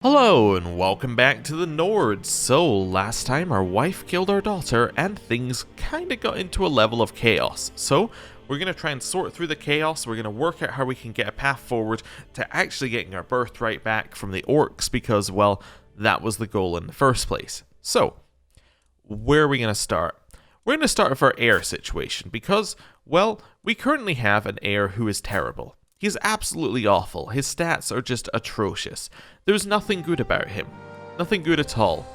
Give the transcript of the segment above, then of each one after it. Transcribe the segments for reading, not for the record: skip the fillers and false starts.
Hello and welcome back to the Nords. So last time our wife killed our daughter and things kinda got into a level of chaos. So we're gonna try and sort through the chaos. We're gonna work out how we can get a path forward to actually getting our birthright back from the orcs because, well, that was the goal in the first place. So where are we gonna start? We're gonna start with our heir situation because, well, we currently have an heir who is terrible. He's absolutely awful. His stats are just atrocious. There's nothing good about him. Nothing good at all.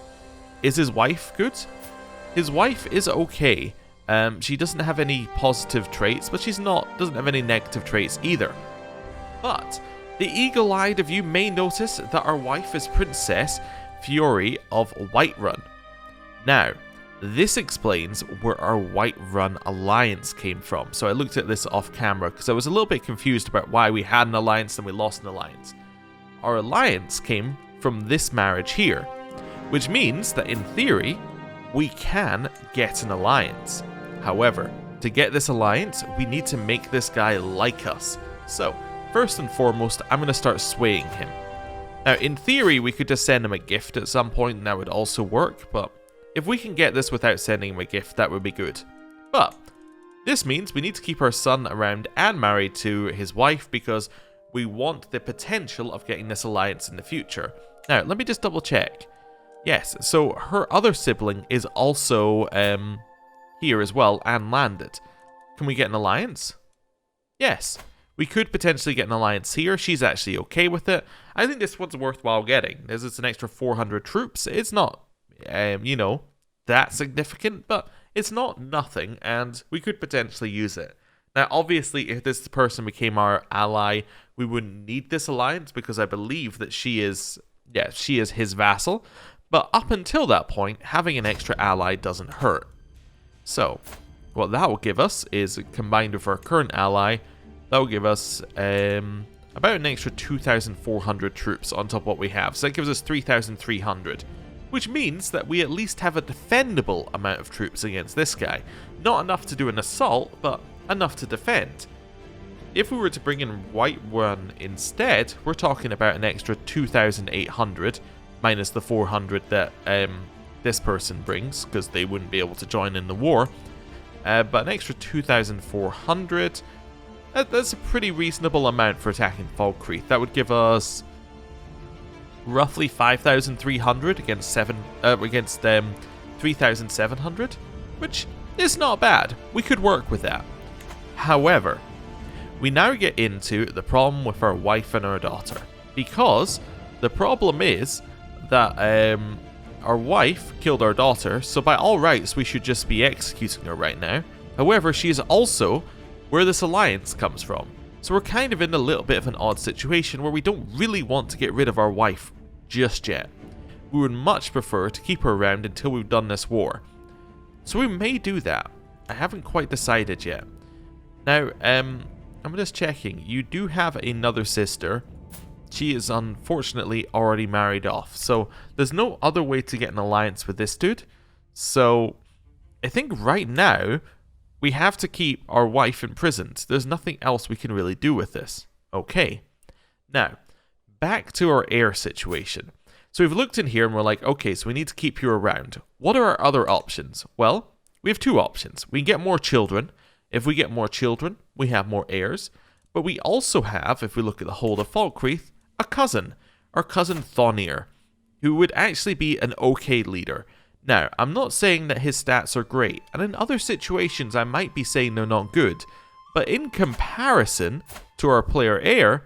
Is his wife good? His wife is okay. She doesn't have any positive traits, but doesn't have any negative traits either. But the eagle-eyed of you may notice that our wife is Princess Fury of Whiterun. Now, this explains where our Whiterun alliance came from. So I looked at this off camera because I was a little bit confused about why we had an alliance and we lost an alliance. Our alliance came from this marriage here, which means that in theory, we can get an alliance. However, to get this alliance, we need to make this guy like us. So, first and foremost, I'm going to start swaying him. Now, in theory, we could just send him a gift at some point and that would also work, but if we can get this without sending him a gift, that would be good. But this means we need to keep our son around and married to his wife because we want the potential of getting this alliance in the future. Now, let me just double check. Yes, so her other sibling is also here as well and landed. Can we get an alliance? Yes, we could potentially get an alliance here. She's actually okay with it. I think this one's worthwhile getting. As it's an extra 400 troops. It's not that significant, but it's not nothing, and we could potentially use it. Now, obviously, if this person became our ally, we wouldn't need this alliance, because I believe that she is his vassal, but up until that point, having an extra ally doesn't hurt. So, what that will give us is, combined with our current ally, that will give us about an extra 2,400 troops on top of what we have, so that gives us 3,300. Which means that we at least have a defendable amount of troops against this guy. Not enough to do an assault, but enough to defend. If we were to bring in Whiterun instead, we're talking about an extra 2,800, minus the 400 that this person brings, because they wouldn't be able to join in the war. But an extra 2,400, that's a pretty reasonable amount for attacking Falkreath. That would give us roughly 5,300 against 3,700, which is not bad. We could work with that. However, we now get into the problem with our wife and our daughter, because the problem is that our wife killed our daughter, so by all rights we should just be executing her right now. However, she is also where this alliance comes from. So we're kind of in a little bit of an odd situation where we don't really want to get rid of our wife just yet. We would much prefer to keep her around until we've done this war. So we may do that. I haven't quite decided yet. Now, I'm just checking. You do have another sister. She is unfortunately already married off. So there's no other way to get an alliance with this dude. So I think right now we have to keep our wife imprisoned. There's nothing else we can really do with this. Okay. Now, back to our heir situation. So we've looked in here and we're like, okay, so we need to keep you around. What are our other options? Well, we have two options. We can get more children. If we get more children, we have more heirs. But we also have, if we look at the whole of Falkreath, a cousin. Our cousin Thonir, who would actually be an okay leader. Now, I'm not saying that his stats are great, and in other situations I might be saying they're not good, but in comparison to our player heir,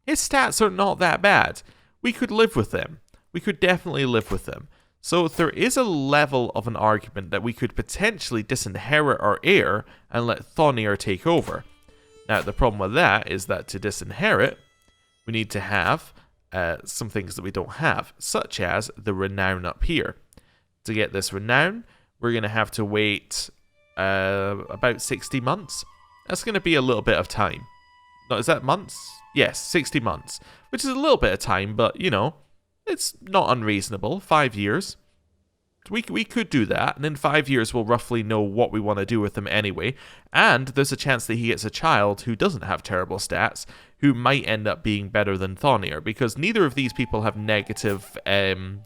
his stats are not that bad. We could live with them. We could definitely live with them. So there is a level of an argument that we could potentially disinherit our heir and let Thonir take over. Now, the problem with that is that to disinherit, we need to have some things that we don't have, such as the renown up here. To get this renown, we're going to have to wait about 60 months. That's going to be a little bit of time. No, is that months? Yes, 60 months. Which is a little bit of time, but, you know, it's not unreasonable. 5 years. We could do that, and in 5 years we'll roughly know what we want to do with him anyway. And there's a chance that he gets a child who doesn't have terrible stats, who might end up being better than Thonir, because neither of these people have negative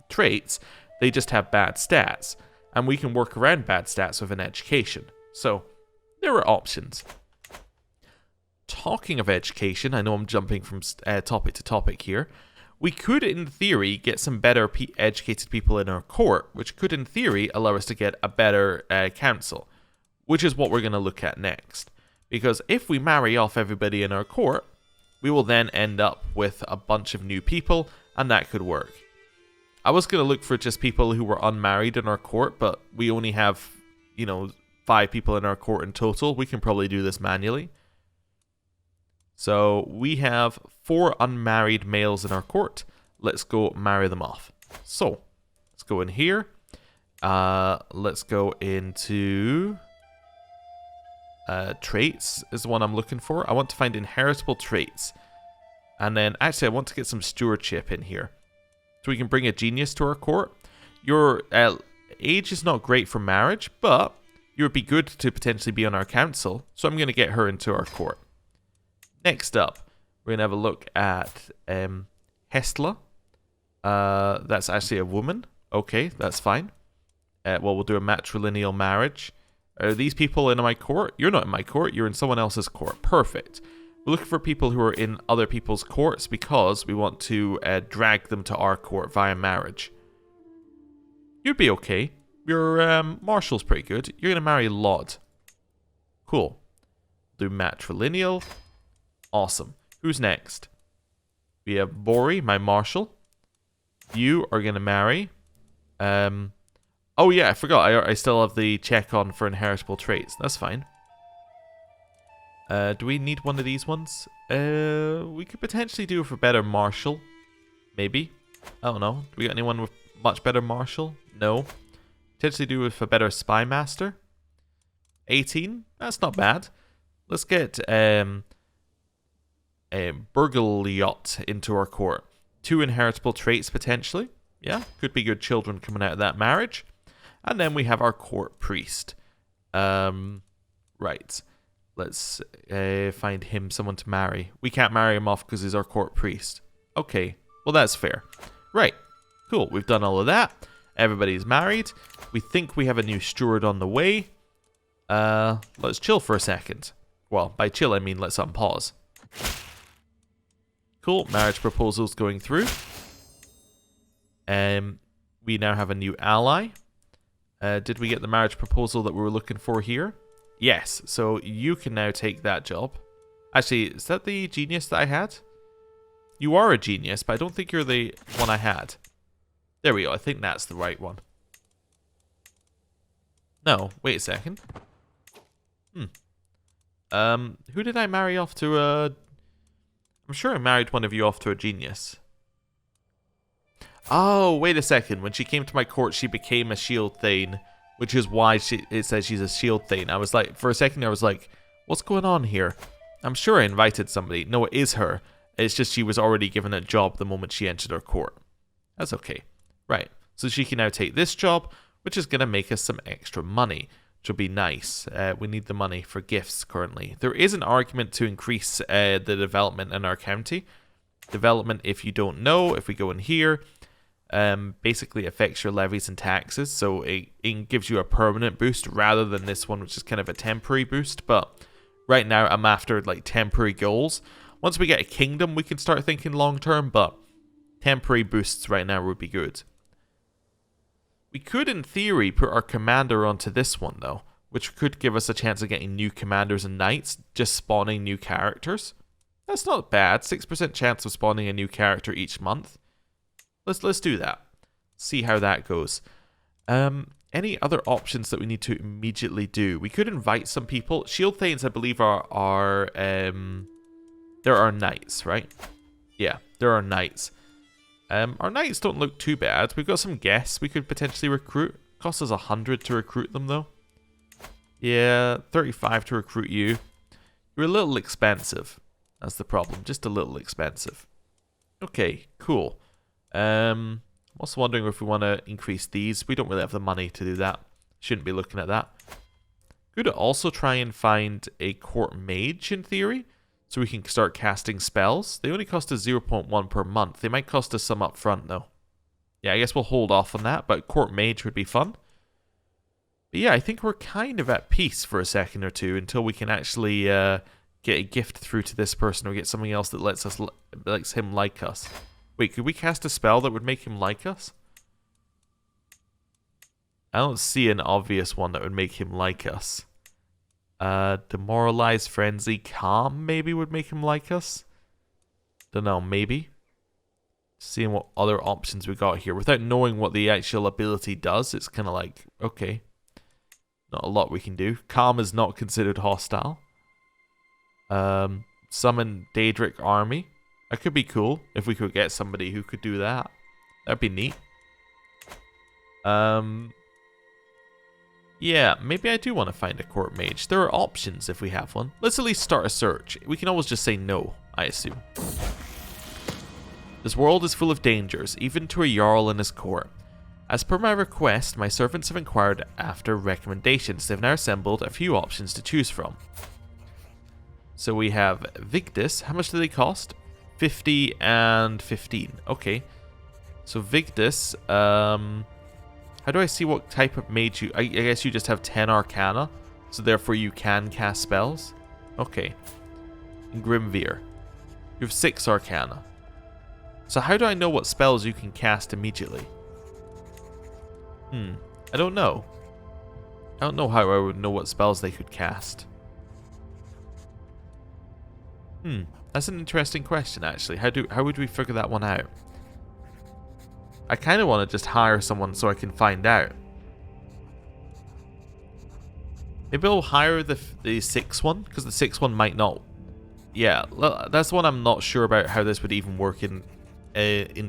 traits, they just have bad stats. And we can work around bad stats with an education. So, there are options. Talking of education, I know I'm jumping from topic to topic here. We could, in theory, get some better educated people in our court, which could, in theory, allow us to get a better council, which is what we're going to look at next. Because if we marry off everybody in our court, we will then end up with a bunch of new people, and that could work. I was going to look for just people who were unmarried in our court, but we only have, 5 people in our court in total. We can probably do this manually. So we have 4 unmarried males in our court. Let's go marry them off. So let's go in here. Let's go into traits is the one I'm looking for. I want to find inheritable traits. And then actually I want to get some stewardship in here. So we can bring a genius to our court. Your age is not great for marriage, but you would be good to potentially be on our council. So I'm going to get her into our court. Next up, we're going to have a look at Hestla. That's actually a woman. Okay, that's fine. Well, we'll do a matrilineal marriage. Are these people in my court? You're not in my court. You're in someone else's court. Perfect. We're looking for people who are in other people's courts because we want to drag them to our court via marriage. You'd be okay. Your marshal's pretty good. You're going to marry Lod. Cool. Do matrilineal. Awesome. Who's next? We have Bori, my marshal. You are going to marry. Oh yeah, I forgot. I still have the check on for inheritable traits. That's fine. Do we need one of these ones? We could potentially do for better marshal. Maybe. I don't know. Do we got anyone with much better marshal? No. Potentially do with a better spy master. 18? That's not bad. Let's get Burgaliot into our court. 2 inheritable traits potentially. Yeah, could be good children coming out of that marriage. And then we have our court priest. Right. Let's find him someone to marry. We can't marry him off because he's our court priest. Okay, well that's fair. Right, cool. We've done all of that. Everybody's married. We think we have a new steward on the way. Let's chill for a second. Well, by chill I mean let's unpause. Cool, marriage proposals going through. We now have a new ally. Did we get the marriage proposal that we were looking for here? Yes, so you can now take that job. Actually, is that the genius that I had? You are a genius, but I don't think you're the one I had. There we go, I think that's the right one. No, wait a second. Who did I marry off to a... I'm sure I married one of you off to a genius. Oh, wait a second. When she came to my court, she became a shield thane, which is why it says she's a shield thane. I was like, for a second, I was like, what's going on here? I'm sure I invited somebody. No, it is her. It's just she was already given a job the moment she entered our court. That's okay. Right. So she can now take this job, which is going to make us some extra money, which will be nice. We need the money for gifts currently. There is an argument to increase the development in our county. Development, if you don't know, if we go in here, basically affects your levies and taxes. So it gives you a permanent boost rather than this one, which is kind of a temporary boost. But right now I'm after like temporary goals. Once we get a kingdom, we can start thinking long term, but temporary boosts right now would be good. We could, in theory, put our commander onto this one, though, which could give us a chance of getting new commanders and knights, just spawning new characters. That's not bad. 6% chance of spawning a new character each month. Let's do that. See how that goes. Any other options that we need to immediately do? We could invite some people. Shield Thanes, I believe, are there are knights, right? Yeah, there are knights. Our knights don't look too bad. We've got some guests we could potentially recruit. Costs us 100 to recruit them, though. Yeah, 35 to recruit you. You're a little expensive. That's the problem. Just a little expensive. Okay, cool. I'm also wondering if we want to increase these. We don't really have the money to do that. Shouldn't be looking at that. Could also try and find a court mage in theory, so we can start casting spells. They only cost us 0.1 per month. They might cost us some up front though. Yeah, I guess we'll hold off on that, but court mage would be fun. But yeah, I think we're kind of at peace for a second or two until we can actually get a gift through to this person or get something else that lets him like us. Wait, could we cast a spell that would make him like us? I don't see an obvious one that would make him like us. Demoralize, Frenzy, Calm maybe would make him like us. Don't know, maybe. Seeing what other options we got here. Without knowing what the actual ability does, it's kind of like, okay. Not a lot we can do. Calm is not considered hostile. Summon Daedric Army. That could be cool if we could get somebody who could do that. That'd be neat. Yeah, maybe I do want to find a court mage. There are options if we have one. Let's at least start a search. We can always just say no, I assume. This world is full of dangers, even to a Jarl and his court. As per my request, my servants have inquired after recommendations. They've now assembled a few options to choose from. So we have Vigdis. How much do they cost? 50 and 15. Okay. So Vigdis, how do I see what type of mage you... I guess you just have 10 Arcana, so therefore you can cast spells? Okay. Grimveer. You have 6 Arcana. So how do I know what spells you can cast immediately? I don't know. I don't know how I would know what spells they could cast. That's an interesting question, actually. How would we figure that one out? I kind of want to just hire someone so I can find out. Maybe I'll hire the 6 one, because the 6 one might not... Yeah, that's one I'm not sure about how this would even work in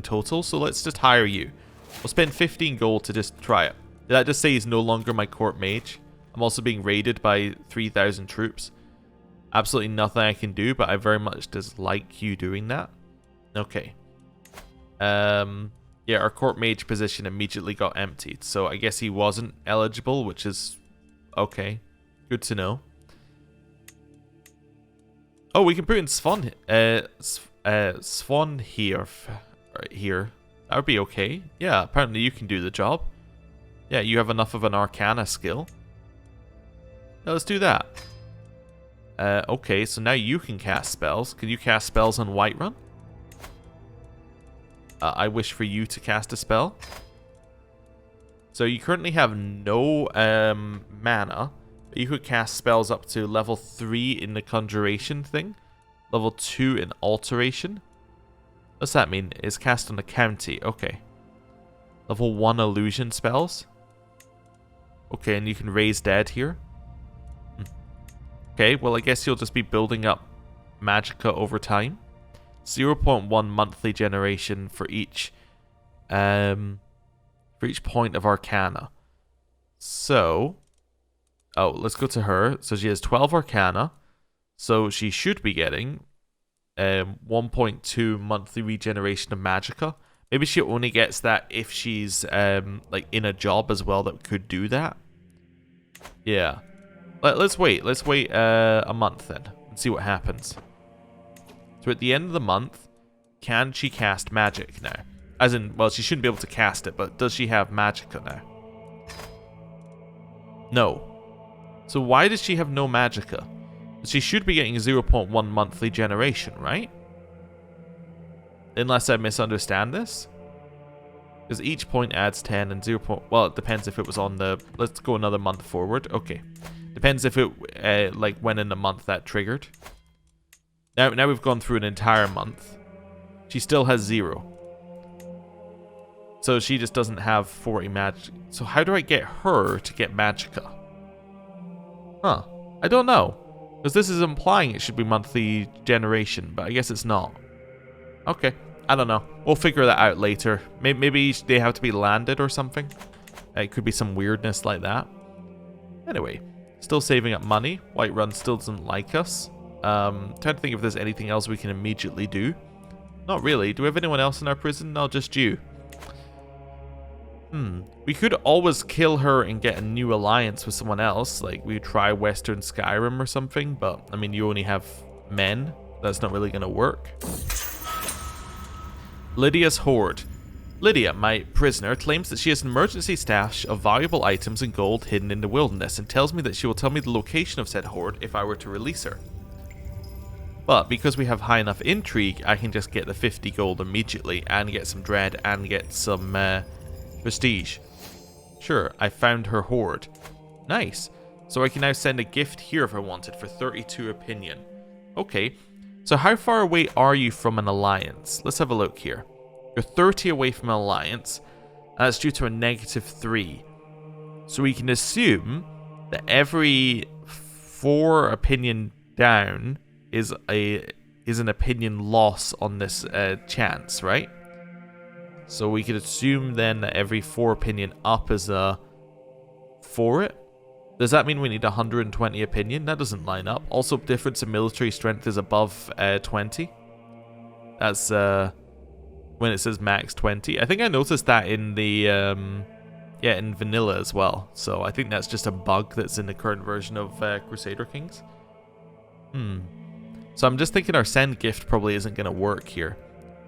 total, so let's just hire you. We'll spend 15 gold to just try it. Did that just say he's no longer my court mage? I'm also being raided by 3,000 troops. Absolutely nothing I can do, but I very much dislike you doing that. Okay. Yeah, our court mage position immediately got emptied, so I guess he wasn't eligible, which is okay. Good to know. Oh, we can put in Svan here. That would be okay. Yeah, apparently you can do the job. Yeah, you have enough of an Arcana skill. Now let's do that. Okay, so now you can cast spells. Can you cast spells on Whiterun? I wish for you to cast a spell. So you currently have no mana, but you could cast spells up to level 3 in the Conjuration thing. Level 2 in Alteration. What's that mean? It's cast on the county. Okay. Level 1 Illusion spells. Okay, and you can raise dead here. Okay, well I guess you'll just be building up Magicka over time. 0.1 monthly generation for each point of Arcana. So, oh, let's go to her. So she has 12 Arcana. So she should be getting 1.2 monthly regeneration of Magicka. Maybe she only gets that if she's like in a job as well that could do that. Yeah. Let's wait. Let's wait a month then and see what happens. So at the end of the month, can she cast magic now? As in, well, she shouldn't be able to cast it, but does she have Magicka now? No. So why does she have no Magicka? She should be getting 0.1 monthly generation, right? Unless I misunderstand this. Because each point adds 10 and 0. Well, it depends if it was on the... Let's go another month forward. Okay. Depends if it, like, when in the month that triggered. Now we've gone through an entire month. She still has 0. So she just doesn't have 40 magic. So how do I get her to get Magicka? Huh. I don't know. Because this is implying it should be monthly generation, but I guess it's not. Okay. I don't know. We'll figure that out later. Maybe they have to be landed or something. It could be some weirdness like that. Anyway. Still saving up money. Whiterun still doesn't like us. Trying to think if there's anything else we can immediately do. Not really. Do we have anyone else in our prison? No, just you. We could always kill her and get a new alliance with someone else. Like, we try Western Skyrim or something, but, I mean, you only have men. That's not really going to work. Lydia's Hoard. Lydia, my prisoner, claims that she has an emergency stash of valuable items and gold hidden in the wilderness and tells me that she will tell me the location of said hoard if I were to release her. But because we have high enough intrigue, I can just get the 50 gold immediately and get some dread and get some prestige. Sure, I found her hoard. Nice. So I can now send a gift here if I wanted for 32 opinion. Okay, so how far away are you from an alliance? Let's have a look here. You're 30 away from an alliance. That's due to a -3. So we can assume that every 4 opinion down is an opinion loss on this chance, right? So we could assume then that every 4 opinion up is a for it. Does that mean we need 120 opinion? That doesn't line up. Also, difference in military strength is above 20. That's when it says max 20. I think I noticed that in the in vanilla as well. So I think that's just a bug that's in the current version of Crusader Kings. So I'm just thinking our send gift probably isn't going to work here.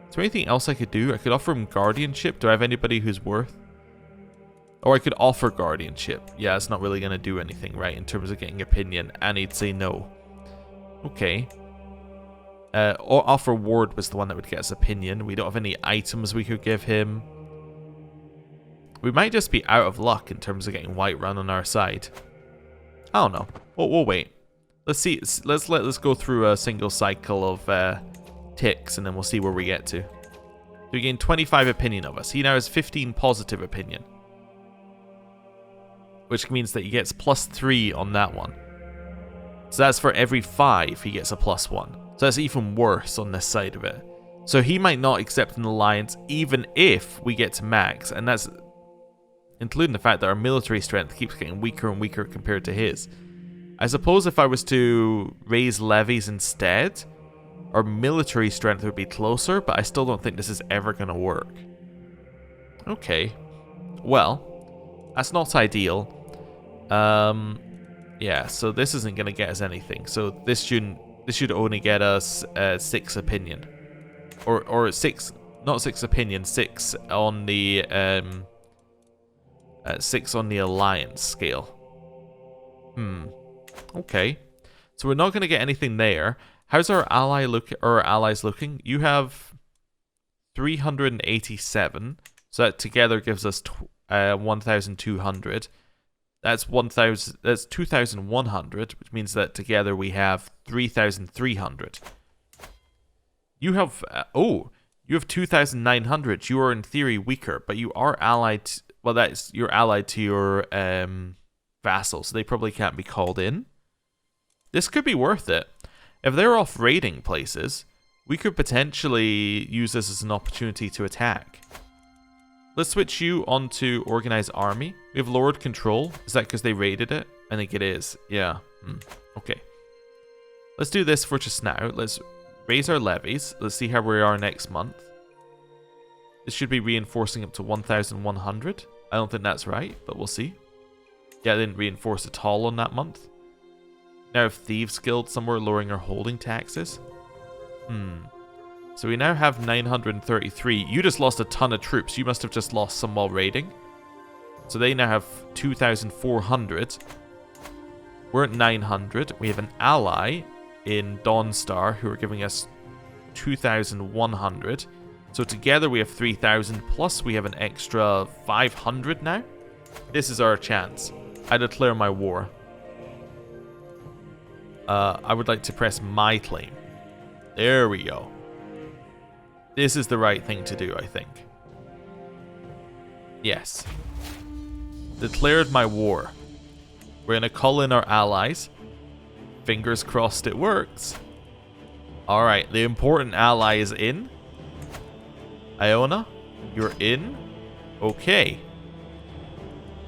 Is there anything else I could do? I could offer him guardianship. Do I have anybody who's worth? Or I could offer guardianship. Yeah, it's not really going to do anything, right, in terms of getting opinion. And he'd say no. Okay. Or offer ward was the one that would get us opinion. We don't have any items we could give him. We might just be out of luck in terms of getting Whiterun on our side. I don't know. We'll wait. Let's see. Let's go through a single cycle of ticks, and then we'll see where we get to. We gain 25 opinion of us. He now has 15 positive opinion, which means that he gets +3 on that one. So that's for every 5 he gets a +1. So that's even worse on this side of it. So he might not accept an alliance even if we get to max, and that's including the fact that our military strength keeps getting weaker and weaker compared to his. I suppose if I was to raise levies instead, our military strength would be closer, but I still don't think this is ever going to work. Okay. Well, that's not ideal. Yeah, so this isn't going to get us anything. So this should only get us 6 opinion. Or 6, not 6 opinion, 6 on the 6 on the alliance scale. Okay. So we're not going to get anything there. How's our allies looking? You have 387. So that together gives us 1,200. That's 2,100, which means that together we have 3,300. You have you have 2,900. You are in theory weaker, but you are allied. Well, you're allied to your vassals, so they probably can't be called in. This could be worth it. If they're off raiding places, we could potentially use this as an opportunity to attack. Let's switch you onto Organized Army. We have Lord Control. Is that because they raided it? I think it is. Yeah. Okay. Let's do this for just now. Let's raise our levies. Let's see how we are next month. This should be reinforcing up to 1,100. I don't think that's right, but we'll see. Yeah, I didn't reinforce at all on that month. Now have Thieves Guild somewhere lowering our holding taxes. So we now have 933. You just lost a ton of troops. You must have just lost some while raiding. So they now have 2,400. We're at 900. We have an ally in Dawnstar who are giving us 2,100. So together we have 3,000, plus we have an extra 500 now. This is our chance. I declare my war. I would like to press my claim. There we go. This is the right thing to do, I think. Yes. Declared my war. We're going to call in our allies. Fingers crossed it works. Alright, the important ally is in. Iona, you're in. Okay.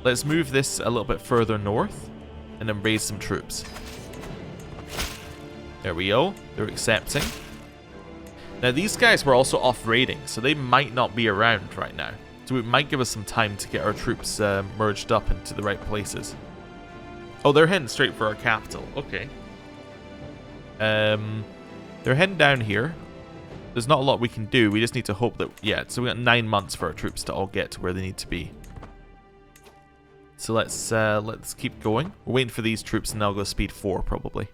Let's move this a little bit further north and then raise some troops. There we go. They're accepting. Now, these guys were also off raiding, so they might not be around right now. So it might give us some time to get our troops merged up into the right places. Oh, they're heading straight for our capital. Okay. They're heading down here. There's not a lot we can do. We just need to hope that... Yeah, so we got 9 months for our troops to all get to where they need to be. So let's keep going. We're waiting for these troops and they'll go speed 4 probably.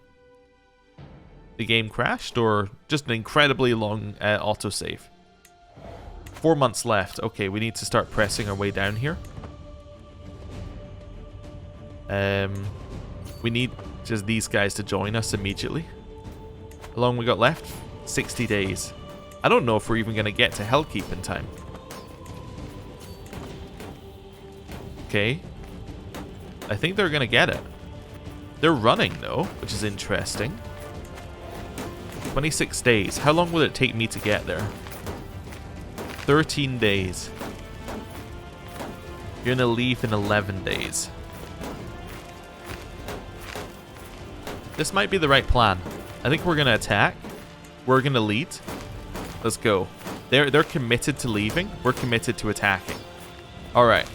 The game crashed or just an incredibly long autosave? 4 months left. Okay, we need to start pressing our way down here. We need just these guys to join us immediately. How long we got left? 60 days. I don't know if we're even going to get to Hellkeep in time. Okay. I think they're going to get it. They're running though, which is interesting. 26 days. How long will it take me to get there? 13 days. You're going to leave in 11 days. This might be the right plan. I think we're going to attack. We're going to lead. Let's go. They're committed to leaving. We're committed to attacking. Alright.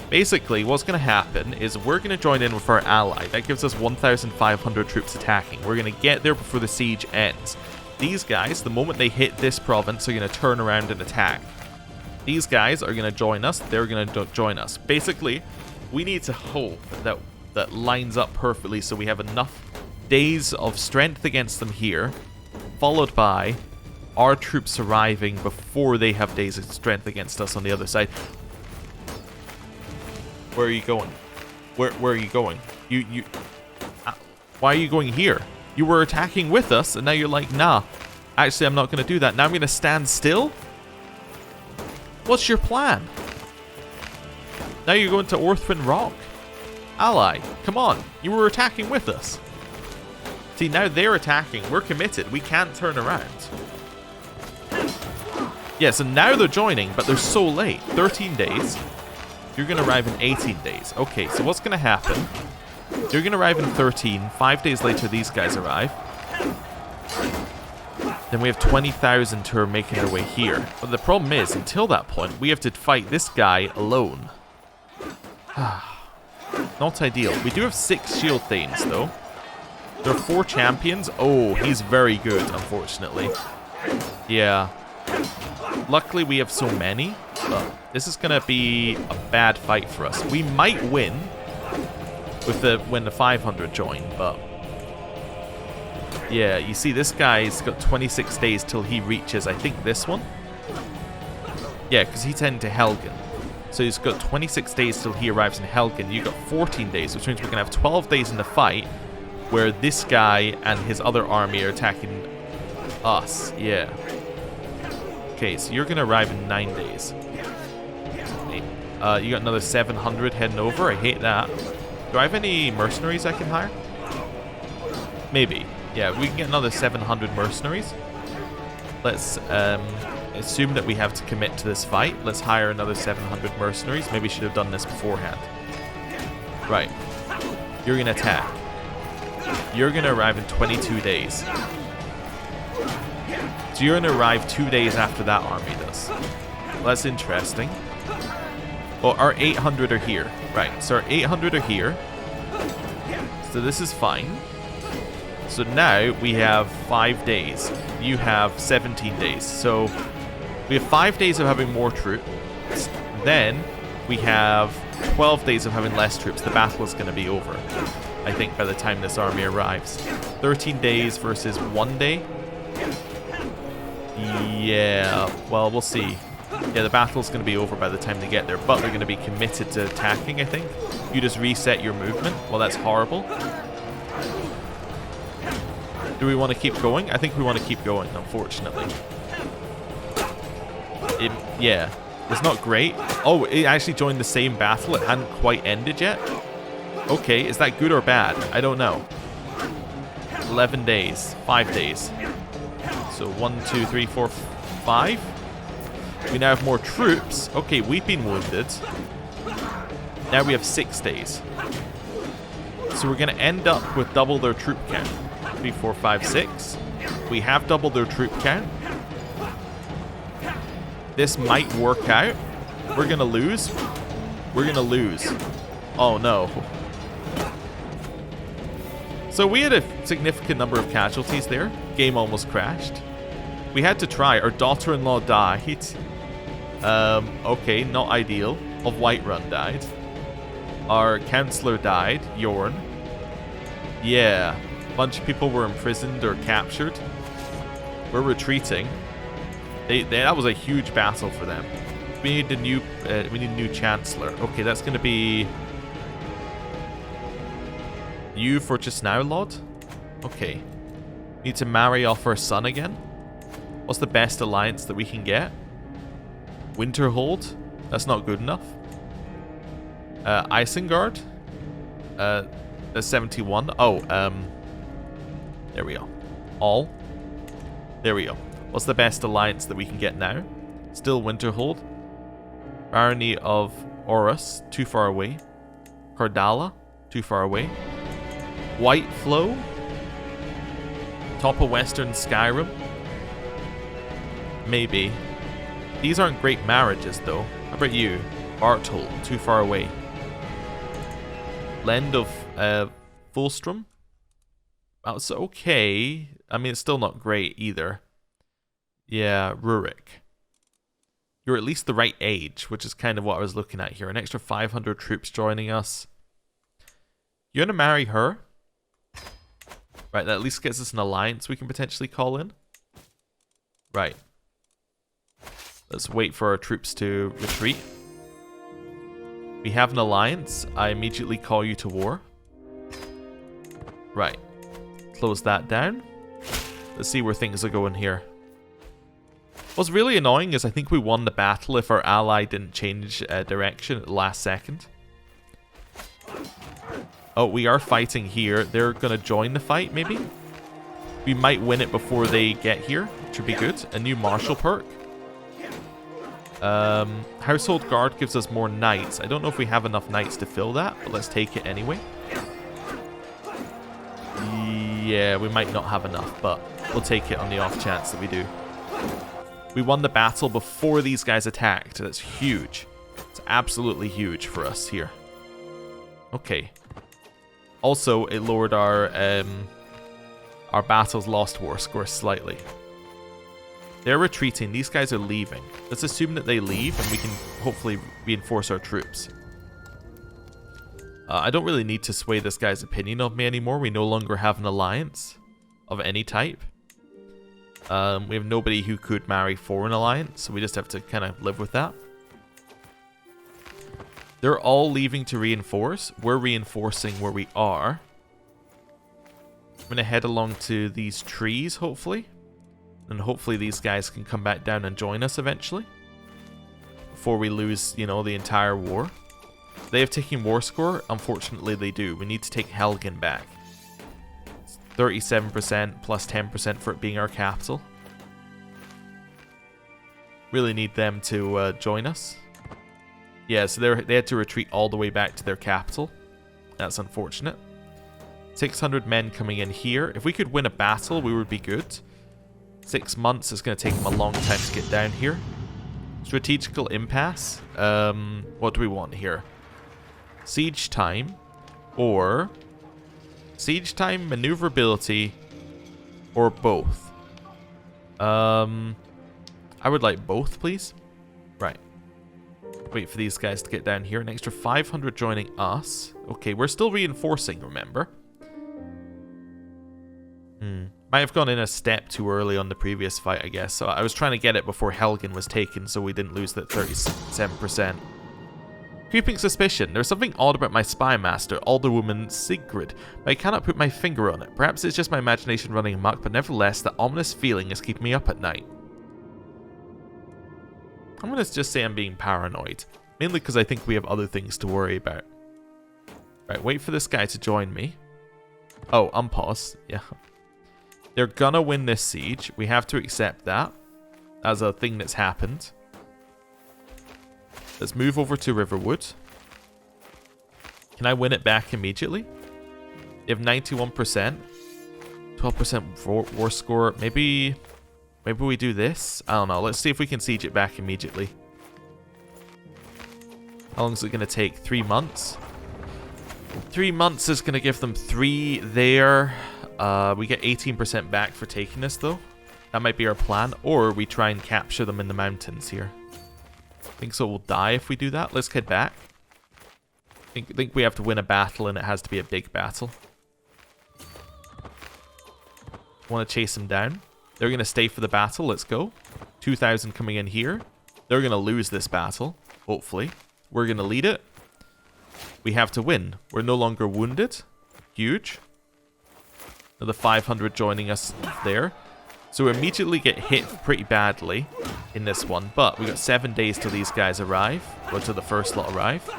Basically, what's going to happen is we're going to join in with our ally. That gives us 1,500 troops attacking. We're going to get there before the siege ends. These guys, the moment they hit this province, are going to turn around and attack. These guys are going to join us. They're going to join us. Basically, we need to hope that that lines up perfectly so we have enough days of strength against them here, followed by our troops arriving before they have days of strength against us on the other side. Where are you going? Where are you going? Why are you going here? You were attacking with us, and now you're like, nah. Actually, I'm not going to do that. Now I'm going to stand still? What's your plan? Now you're going to Orthwin Rock? Ally, come on. You were attacking with us. See, now they're attacking. We're committed. We can't turn around. Yeah, so now they're joining, but they're so late. 13 days. You're going to arrive in 18 days. Okay, so what's going to happen? You're going to arrive in 13. 5 days later, these guys arrive. Then we have 20,000 who are making their way here. But the problem is, until that point, we have to fight this guy alone. Not ideal. We do have 6 shield thanes, though. There are 4 champions. Oh, he's very good, unfortunately. Yeah. Luckily, we have so many. But this is going to be a bad fight for us. We might win with when the 500 join, but... Yeah, you see, this guy's got 26 days till he reaches, I think, this one. Yeah, because he's heading to Helgen. So he's got 26 days till he arrives in Helgen. You've got 14 days, which means we're going to have 12 days in the fight where this guy and his other army are attacking us. Yeah. Okay, so you're going to arrive in 9 days. You got another 700 heading over. I hate that. Do I have any mercenaries I can hire? Maybe. Yeah, we can get another 700 mercenaries. Let's assume that we have to commit to this fight. Let's hire another 700 mercenaries. Maybe should have done this beforehand. Right. You're going to attack. You're going to arrive in 22 days. So you're going to arrive 2 days after that army does. Well, that's interesting. Oh, our 800 are here. Right, so our 800 are here. So this is fine. So now we have 5 days. You have 17 days. So we have 5 days of having more troops. Then we have 12 days of having less troops. The battle is going to be over, I think, by the time this army arrives. 13 days versus 1 day. Yeah, well, we'll see. Yeah, the battle's going to be over by the time they get there, but they're going to be committed to attacking, I think. You just reset your movement. Well, that's horrible. Do we want to keep going? I think we want to keep going, unfortunately. Yeah, it's not great. Oh, it actually joined the same battle. It hadn't quite ended yet. Okay, is that good or bad? I don't know. 11 days. 5 days. So 1, 2, 3, 4, 5. We now have more troops. Okay, we've been wounded. Now we have 6 days. So we're going to end up with double their troop count. 3, 4, 5, 6. We have doubled their troop count. This might work out. We're gonna lose. We're gonna lose. Oh no. So we had a significant number of casualties there. Game almost crashed. We had to try. Our daughter-in-law died. Okay, not ideal. Of Whiterun died. Our counselor died. Yorn. Yeah. A bunch of people were imprisoned or captured. We're retreating. That was a huge battle for them. We need a new chancellor. Okay, that's going to be you for just now, Lord. Okay. Need to marry off our son again. What's the best alliance that we can get? Winterhold. That's not good enough. Isengard. That's 71. Oh, there we go. All. There we go. What's the best alliance that we can get now? Still Winterhold. Barony of Orus, too far away. Cardala, too far away. Whiteflow. Top of Western Skyrim. Maybe. These aren't great marriages, though. How about you? Barthold, too far away. Lend of Fulstrom. That's okay. I mean, it's still not great either. Yeah, Rurik. You're at least the right age, which is kind of what I was looking at here. An extra 500 troops joining us. You want to marry her? Right, that at least gets us an alliance we can potentially call in. Right. Let's wait for our troops to retreat. We have an alliance. I immediately call you to war. Right. Close that down. Let's see where things are going here. What's really annoying is I think we won the battle if our ally didn't change direction at the last second. Oh, we are fighting here. They're going to join the fight, maybe? We might win it before they get here, which would be good. A new martial perk. Household Guard gives us more knights. I don't know if we have enough knights to fill that, but let's take it anyway. Yeah, we might not have enough, but we'll take it on the off chance that we do. We won the battle before these guys attacked. That's huge. It's absolutely huge for us here. Okay. Also, it lowered our battles lost war score slightly. They're retreating. These guys are leaving. Let's assume that they leave and we can hopefully reinforce our troops. I don't really need to sway this guy's opinion of me anymore. We no longer have an alliance of any type. We have nobody who could marry for an alliance, so we just have to kind of live with that. They're all leaving to reinforce. We're reinforcing where we are. I'm going to head along to these trees, hopefully. And hopefully these guys can come back down and join us eventually. Before we lose, you know, the entire war. They have taken war score? Unfortunately, they do. We need to take Helgen back. 37% plus 10% for it being our capital. Really need them to join us. Yeah, so they had to retreat all the way back to their capital. That's unfortunate. 600 men coming in here. If we could win a battle, we would be good. 6 months is going to take them a long time to get down here. Strategical impasse. What do we want here? Siege time. Or siege time, maneuverability, or both. I would like both, please. Right. Wait for these guys to get down here. An extra 500 joining us. Okay, we're still reinforcing, remember? Might have gone in a step too early on the previous fight, I guess. So I was trying to get it before Helgen was taken so we didn't lose that 37%. Creeping suspicion. There's something odd about my spy master, Alderwoman Sigrid, but I cannot put my finger on it. Perhaps it's just my imagination running amok, but nevertheless, that ominous feeling is keeping me up at night. I'm going to just say I'm being paranoid. Mainly because I think we have other things to worry about. Right, wait for this guy to join me. Oh, unpause. Yeah. They're gonna win this siege. We have to accept that as a thing that's happened. Let's move over to Riverwood. Can I win it back immediately? You have 91%. 12% war score. Maybe we do this? I don't know. Let's see if we can siege it back immediately. How long is it going to take? 3 months? 3 months is going to give them 3 there. We get 18% back for taking this, though. That might be our plan. Or we try and capture them in the mountains here. I think so we'll die if we do that. Let's head back. I think we have to win a battle, and it has to be a big battle. Want to chase them down. They're going to stay for the battle. Let's go. 2,000 coming in here. They're going to lose this battle, hopefully. We're going to lead it. We have to win. We're no longer wounded. Huge. Another 500 joining us there. So we immediately get hit pretty badly in this one. But we got 7 days till these guys arrive. Or till the first lot arrive.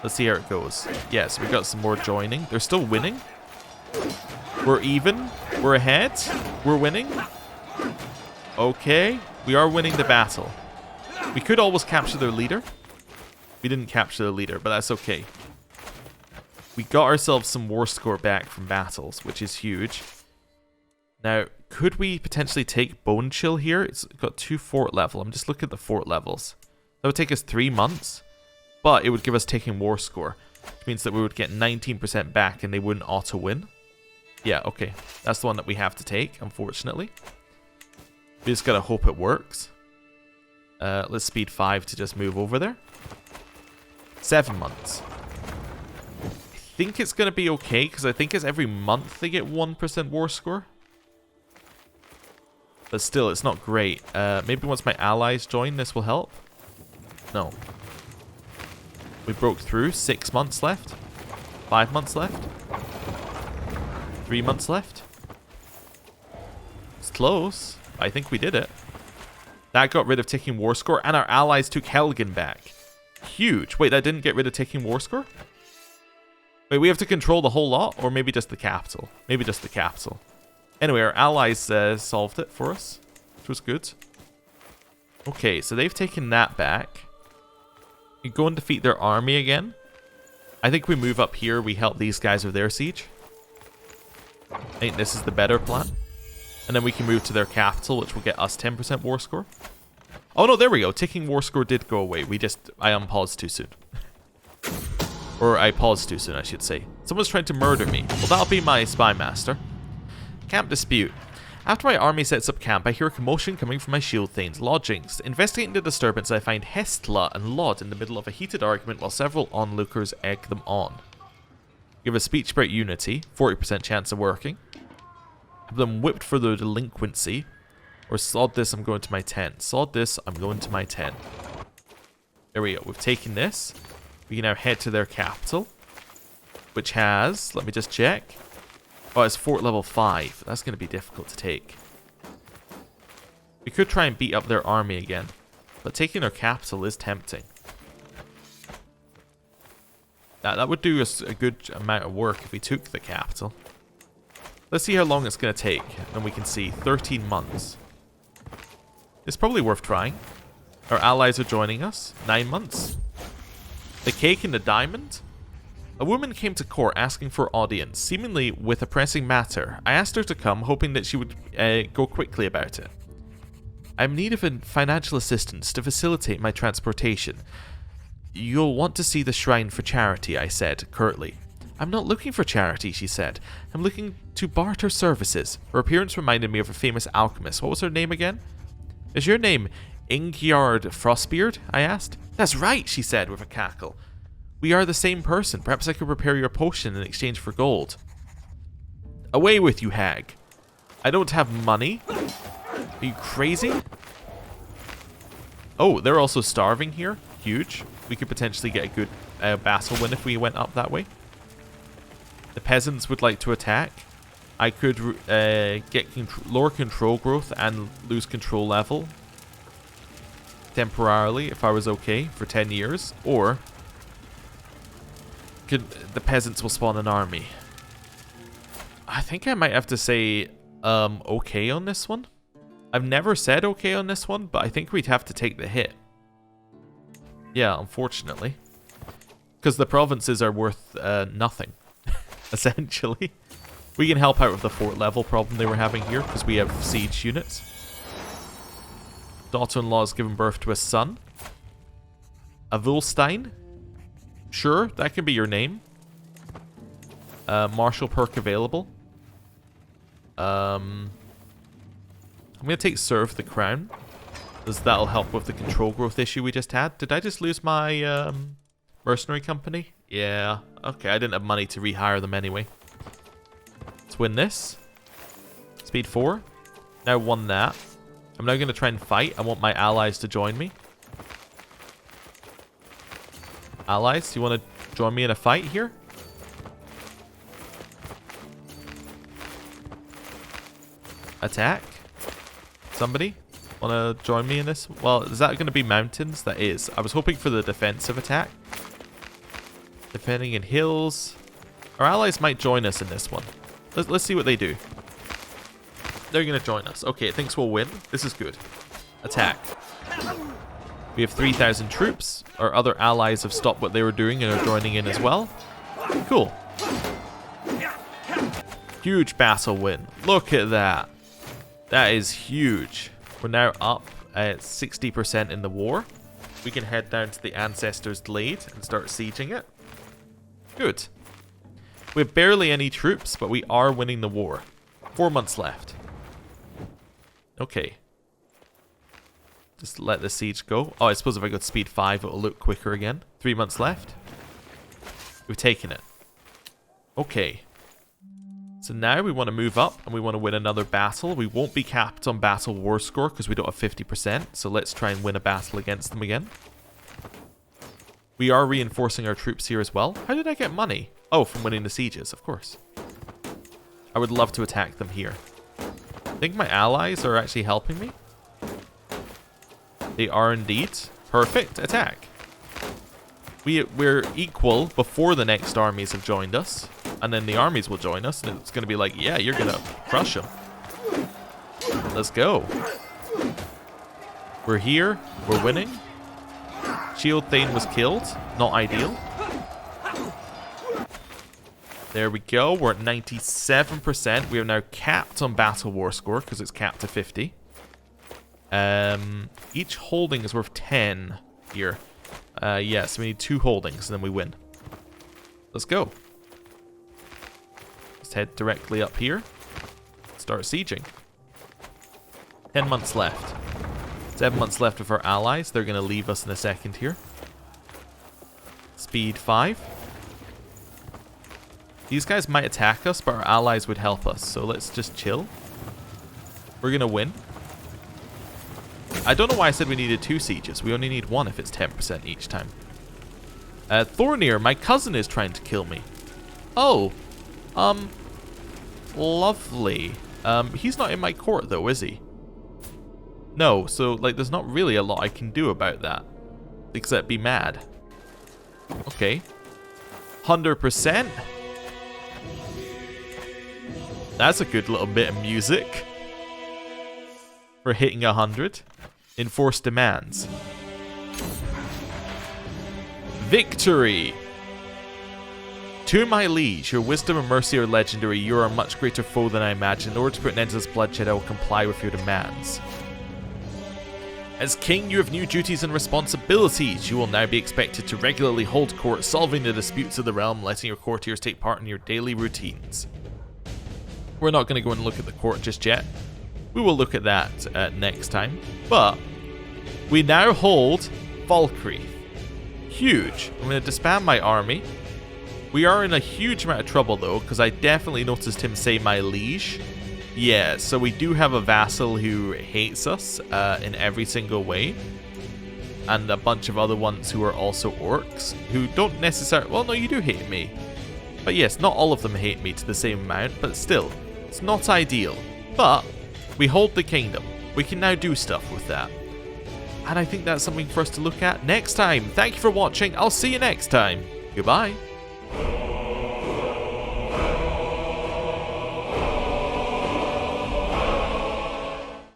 Let's see how it goes. Yes, we got some more joining. They're still winning. We're even. We're ahead. We're winning. Okay. We are winning the battle. We could always capture their leader. We didn't capture the leader, but that's okay. We got ourselves some war score back from battles, which is huge. Now, could we potentially take Bone Chill here? It's got 2 fort level. I'm just looking at the fort levels. That would take us 3 months, but it would give us taking war score, which means that we would get 19% back and they wouldn't auto-win. Yeah, okay. That's the one that we have to take, unfortunately. We just gotta hope it works. Let's speed 5 to just move over there. 7 months. I think it's going to be okay, because I think it's every month they get 1% war score. But still, it's not great. Maybe once my allies join, this will help. No. We broke through. 6 months left. 5 months left. 3 months left. It's close. I think we did it. That got rid of ticking war score, and our allies took Helgen back. Huge. Wait, that didn't get rid of ticking war score? Wait, we have to control the whole lot, or maybe just the capital? Maybe just the capital. Anyway, our allies solved it for us, which was good. Okay, so they've taken that back. We go and defeat their army again. I think we move up here, we help these guys with their siege. I think this is the better plan. And then we can move to their capital, which will get us 10% war score. Oh no, there we go. Ticking war score did go away. I unpaused too soon. Or I paused too soon, I should say. Someone's trying to murder me. Well, that'll be my spy master. Camp dispute. After my army sets up camp, I hear a commotion coming from my shield thane's lodgings. Investigating the disturbance, I find Hestla and Lod in the middle of a heated argument while several onlookers egg them on. Give a speech about unity, 40% chance of working. Have them whipped for their delinquency. Or sod this, I'm going to my tent. Sod this, I'm going to my tent. There we go. We've taken this. We can now head to their capital. Which has... Let me just check. Oh, it's fort level 5. That's going to be difficult to take. We could try and beat up their army again. But taking their capital is tempting. That would do us a good amount of work if we took the capital. Let's see how long it's going to take. And we can see 13 months. It's probably worth trying. Our allies are joining us. 9 months. The cake and the diamond. A woman came to court asking for audience, seemingly with a pressing matter. I asked her to come, hoping that she would go quickly about it. I'm in need of financial assistance to facilitate my transportation. You'll want to see the shrine for charity, I said, curtly. I'm not looking for charity, she said. I'm looking to barter services. Her appearance reminded me of a famous alchemist. What was her name again? Is your name Ingjard Frostbeard? I asked. That's right, she said with a cackle. We are the same person. Perhaps I could prepare your potion in exchange for gold. Away with you, hag. I don't have money. Are you crazy? Oh, they're also starving here. Huge. We could potentially get a good battle win if we went up that way. The peasants would like to attack. I could get lower control growth and lose control level temporarily if I was okay for 10 years. Or the peasants will spawn an army. I think I might have to say okay on this one. I've never said okay on this one, but I think we'd have to take the hit. Yeah, unfortunately. Because the provinces are worth nothing, essentially. We can help out with the fort level problem they were having here, because we have siege units. Daughter-in-law has given birth to a son. Avulstein. Sure, that can be your name. Martial perk available. I'm going to take Serve the Crown, because that'll help with the control growth issue we just had. Did I just lose my mercenary company? Yeah. Okay, I didn't have money to rehire them anyway. Let's win this. Speed 4. Now won that. I'm now going to try and fight. I want my allies to join me. Allies, do you want to join me in a fight here? Attack? Somebody want to join me in this? Well, is that going to be mountains? That is. I was hoping for the defensive attack. Defending in hills. Our allies might join us in this one. Let's see what they do. They're going to join us. Okay, it thinks we'll win. This is good. Attack. We have 3,000 troops. Our other allies have stopped what they were doing and are joining in as well. Cool. Huge battle win. Look at that. That is huge. We're now up at 60% in the war. We can head down to the Ancestors' Glade and start sieging it. Good. We have barely any troops, but we are winning the war. 4 months left. Okay. Just let the siege go. Oh, I suppose if I go to speed 5, it'll look quicker again. 3 months left. We've taken it. Okay. So now we want to move up and we want to win another battle. We won't be capped on battle war score because we don't have 50%. So let's try and win a battle against them again. We are reinforcing our troops here as well. How did I get money? Oh, from winning the sieges, of course. I would love to attack them here. I think my allies are actually helping me. They are indeed. Perfect. Attack. We're equal before the next armies have joined us. And then the armies will join us. And it's going to be like, yeah, you're going to crush them. Let's go. We're here. We're winning. Shield Thane was killed. Not ideal. There we go. We're at 97%. We are now capped on Battle War score because it's capped to 50. Each holding is worth 10 here. Yeah, so we need 2 holdings and then we win. Let's go. Let's head directly up here. Start sieging. 10 months left. 7 months left with our allies. They're going to leave us in a second here. Speed 5. These guys might attack us, but our allies would help us. So let's just chill. We're going to win. I don't know why I said we needed 2 sieges. We only need 1 if it's 10% each time. Thornir, my cousin is trying to kill me. Oh. Lovely. He's not in my court though, is he? No, so like there's not really a lot I can do about that. Except be mad. Okay. 100%. That's a good little bit of music. For hitting 100. Enforce demands. Victory! To my liege, your wisdom and mercy are legendary. You are a much greater foe than I imagined. In order to put an end to this bloodshed, I will comply with your demands. As king, you have new duties and responsibilities. You will now be expected to regularly hold court, solving the disputes of the realm, letting your courtiers take part in your daily routines. We're not going to go and look at the court just yet. We will look at that next time. But we now hold Valkyrie. Huge. I'm going to disband my army. We are in a huge amount of trouble though, because I definitely noticed him say my liege. Yeah, so we do have a vassal who hates us in every single way. And a bunch of other ones who are also orcs, who don't necessarily... Well, no, you do hate me. But yes, not all of them hate me to the same amount, but still, it's not ideal. But we hold the kingdom. We can now do stuff with that. And I think that's something for us to look at next time. Thank you for watching. I'll see you next time. Goodbye.